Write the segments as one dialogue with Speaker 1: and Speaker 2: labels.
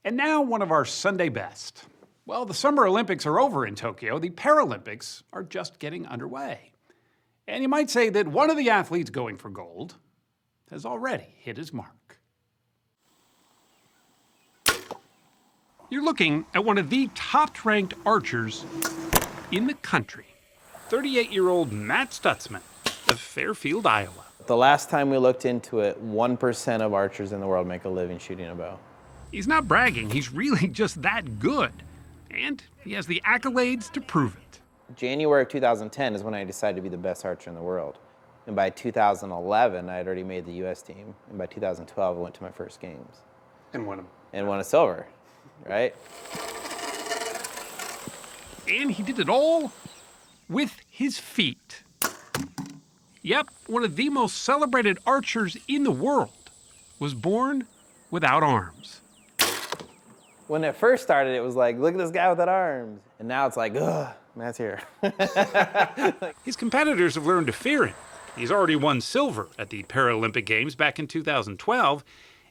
Speaker 1: And now one of our Sunday best. Well, the Summer Olympics are over in Tokyo. The Paralympics are just getting underway. And you might say that one of the athletes going for gold has already hit his mark. You're looking at one of the top-ranked archers in the country, 38-year-old Matt Stutzman of Fairfield, Iowa.
Speaker 2: The last time we looked into it, 1% of archers in the world make a living shooting a bow.
Speaker 1: He's not bragging, he's really just that good. And he has the accolades to prove it.
Speaker 2: January of 2010 is when I decided to be the best archer in the world. And by 2011, I had already made the US team. And by 2012, I went to my first games.
Speaker 1: And won them.
Speaker 2: And won a silver, right?
Speaker 1: And he did it all with his feet. Yep, one of the most celebrated archers in the world was born without arms.
Speaker 2: When it first started, it was like, look at this guy without arms. And now it's like, ugh, Matt's here.
Speaker 1: His competitors have learned to fear him. He's already won silver at the Paralympic Games back in 2012,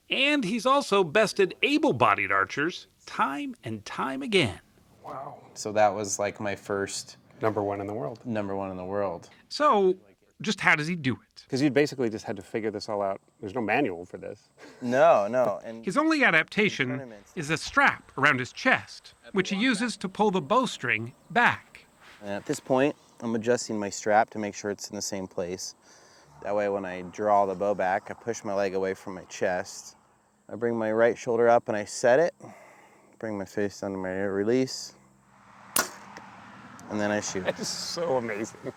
Speaker 1: and he's also bested able-bodied archers time and time again.
Speaker 3: Wow.
Speaker 2: So that was like my first...
Speaker 3: Number one in the world.
Speaker 2: Number one in the world.
Speaker 1: So, just how does he do it?
Speaker 3: Because you basically just had to figure this all out. There's no manual for this.
Speaker 2: No. And
Speaker 1: his only adaptation is a strap around his chest, which he uses to pull the bowstring back.
Speaker 2: And at this point, I'm adjusting my strap to make sure it's in the same place. That way when I draw the bow back, I push my leg away from my chest. I bring my right shoulder up and I set it. Bring my face under my release. And then I shoot.
Speaker 3: It's so amazing.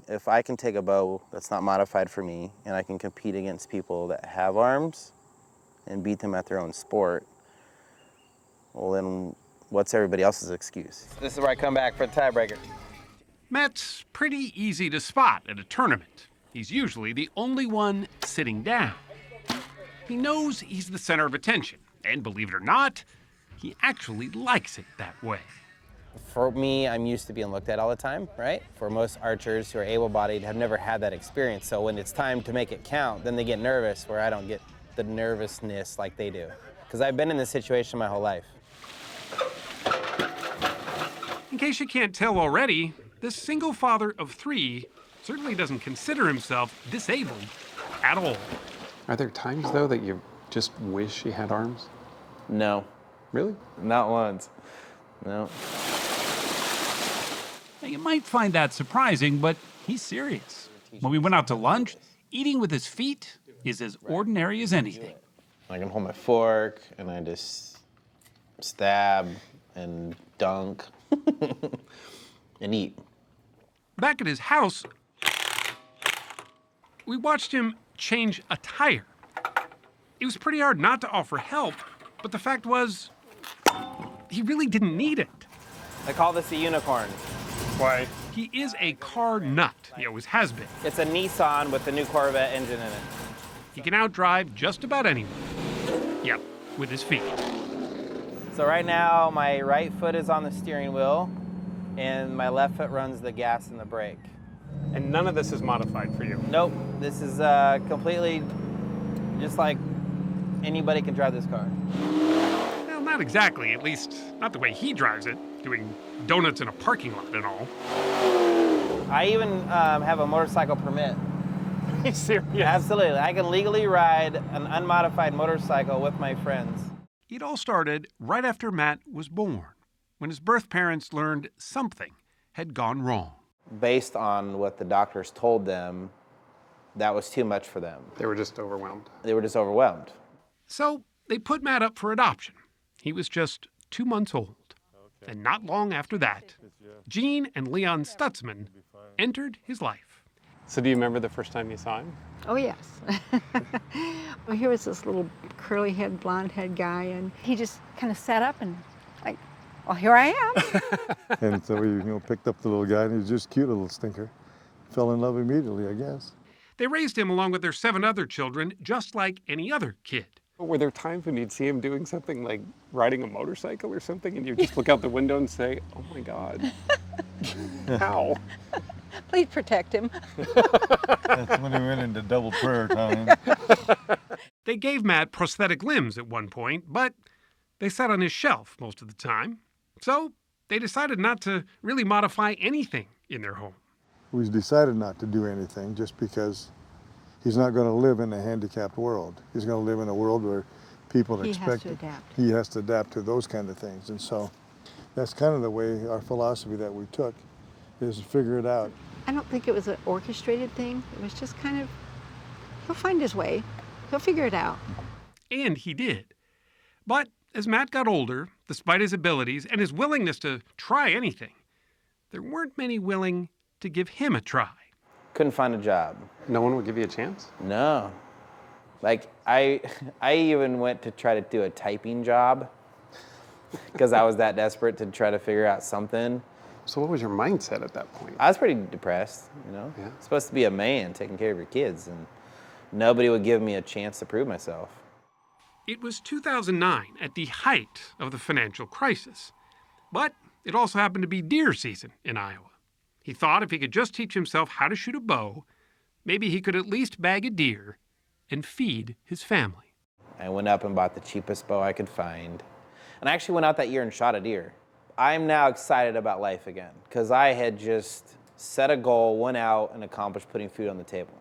Speaker 2: If I can take a bow that's not modified for me and I can compete against people that have arms and beat them at their own sport, well then what's everybody else's excuse? This is where I come back for the tiebreaker.
Speaker 1: Matt's pretty easy to spot at a tournament. He's usually the only one sitting down. He knows he's the center of attention, and believe it or not, he actually likes it that way.
Speaker 2: For me, I'm used to being looked at all the time, right? For most archers who are able-bodied have never had that experience, so when it's time to make it count, then they get nervous, where I don't get the nervousness like they do. Because I've been in this situation my whole life.
Speaker 1: In case you can't tell already, this single father of three certainly doesn't consider himself disabled at all.
Speaker 3: Are there times, though, that you just wish you had arms?
Speaker 2: No.
Speaker 3: Really?
Speaker 2: Not once. No.
Speaker 1: Now, you might find that surprising, but he's serious. When we went out to lunch, eating with his feet is as ordinary as anything.
Speaker 2: I can hold my fork, and I just stab and dunk and eat.
Speaker 1: Back at his house, we watched him change a tire. It was pretty hard not to offer help, but the fact was, he really didn't need it.
Speaker 2: I call this a unicorn.
Speaker 1: Why? He is a car nut. He always has been.
Speaker 2: It's a Nissan with the new Corvette engine in it.
Speaker 1: He can outdrive just about anyone. Yep, with his feet.
Speaker 2: So right now, my right foot is on the steering wheel, and my left foot runs the gas and the brake.
Speaker 3: And none of this is modified for you?
Speaker 2: Nope, this is completely just like anybody can drive this car.
Speaker 1: Well, not exactly, at least not the way he drives it, doing donuts in a parking lot and all.
Speaker 2: I even have a motorcycle permit.
Speaker 3: Are you serious?
Speaker 2: Absolutely, I can legally ride an unmodified motorcycle with my friends.
Speaker 1: It all started right after Matt was born, when his birth parents learned something had gone wrong.
Speaker 2: Based on what the doctors told them, that was too much for them.
Speaker 3: They were just overwhelmed.
Speaker 2: They were just overwhelmed.
Speaker 1: So they put Matt up for adoption. He was just 2 months old. And not long after that, Jean and Leon Stutzman entered his life.
Speaker 3: So do you remember the first time you saw him?
Speaker 4: Oh, yes. Well, here was this little curly-head, blonde-head guy, and he just kind of sat up and like, well, here I am.
Speaker 5: And so we, picked up the little guy, and he was just a cute little stinker. Fell in love immediately, I guess.
Speaker 1: They raised him along with their 7 other children, just like any other kid.
Speaker 3: Were there times when you'd see him doing something like riding a motorcycle or something, and you'd just look out the window and say, oh my God, how?
Speaker 4: Please protect him.
Speaker 5: That's when he went into double prayer time.
Speaker 1: They gave Matt prosthetic limbs at one point, but they sat on his shelf most of the time. So they decided not to really modify anything in their home.
Speaker 5: We decided not to do anything just because he's not going to live in a handicapped world. He's going to live in a world where people
Speaker 4: He has
Speaker 5: expect
Speaker 4: to adapt.
Speaker 5: He has to adapt to those kind of things. And so that's kind of the way our philosophy that we took is to figure it out.
Speaker 4: I don't think it was an orchestrated thing. It was just kind of, he'll find his way. He'll figure it out.
Speaker 1: And he did. But as Matt got older, despite his abilities and his willingness to try anything, there weren't many willing to give him a try.
Speaker 2: Couldn't find a job.
Speaker 3: No one would give you a chance?
Speaker 2: No. Like, I even went to try to do a typing job because I was that desperate to try to figure out something.
Speaker 3: So what was your mindset at that point?
Speaker 2: I was pretty depressed, you know?
Speaker 3: Yeah.
Speaker 2: Supposed to be a man taking care of your kids, and nobody would give me a chance to prove myself.
Speaker 1: It was 2009, at the height of the financial crisis. But it also happened to be deer season in Iowa. He thought if he could just teach himself how to shoot a bow, maybe he could at least bag a deer and feed his family.
Speaker 2: I went up and bought the cheapest bow I could find. And I actually went out that year and shot a deer. I'm now excited about life again because I had just set a goal, went out, and accomplished putting food on the table.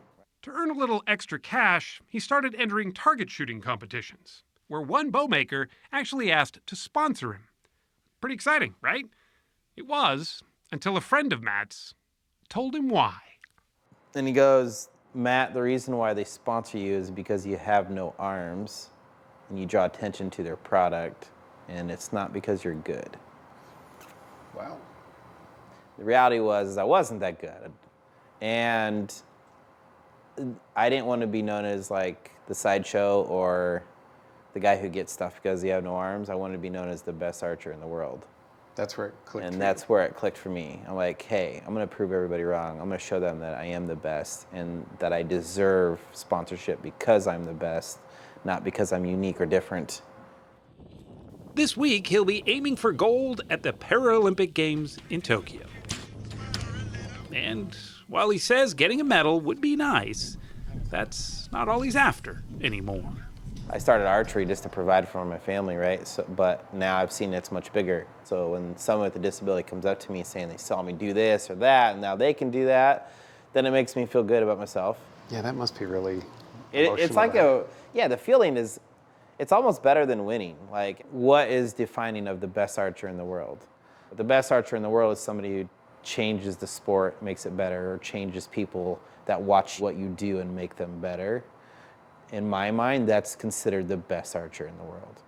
Speaker 1: To earn a little extra cash, he started entering target shooting competitions, where one bowmaker actually asked to sponsor him. Pretty exciting, right? It was, until a friend of Matt's told him why.
Speaker 2: And he goes, Matt, the reason why they sponsor you is because you have no arms and you draw attention to their product, and it's not because you're good.
Speaker 3: Wow.
Speaker 2: The reality was I wasn't that good. And I didn't want to be known as like the sideshow or the guy who gets stuff because he had no arms. I wanted to be known as the best archer in the world.
Speaker 3: That's where it clicked.
Speaker 2: And
Speaker 3: for
Speaker 2: that's
Speaker 3: you.
Speaker 2: where it clicked for me. I'm like, hey, I'm going to prove everybody wrong. I'm going to show them that I am the best and that I deserve sponsorship because I'm the best, not because I'm unique or different.
Speaker 1: This week, he'll be aiming for gold at the Paralympic Games in Tokyo. And while he says getting a medal would be nice, that's not all he's after anymore.
Speaker 2: I started archery just to provide for my family, right? So, but now I've seen it's much bigger. So when someone with a disability comes up to me saying they saw me do this or that, and now they can do that, then it makes me feel good about myself.
Speaker 3: Yeah, that must be really
Speaker 2: It's like the feeling is, it's almost better than winning. Like, what is defining of the best archer in the world? The best archer in the world is somebody who changes the sport, makes it better, or changes people that watch what you do and make them better. In my mind, that's considered the best archer in the world.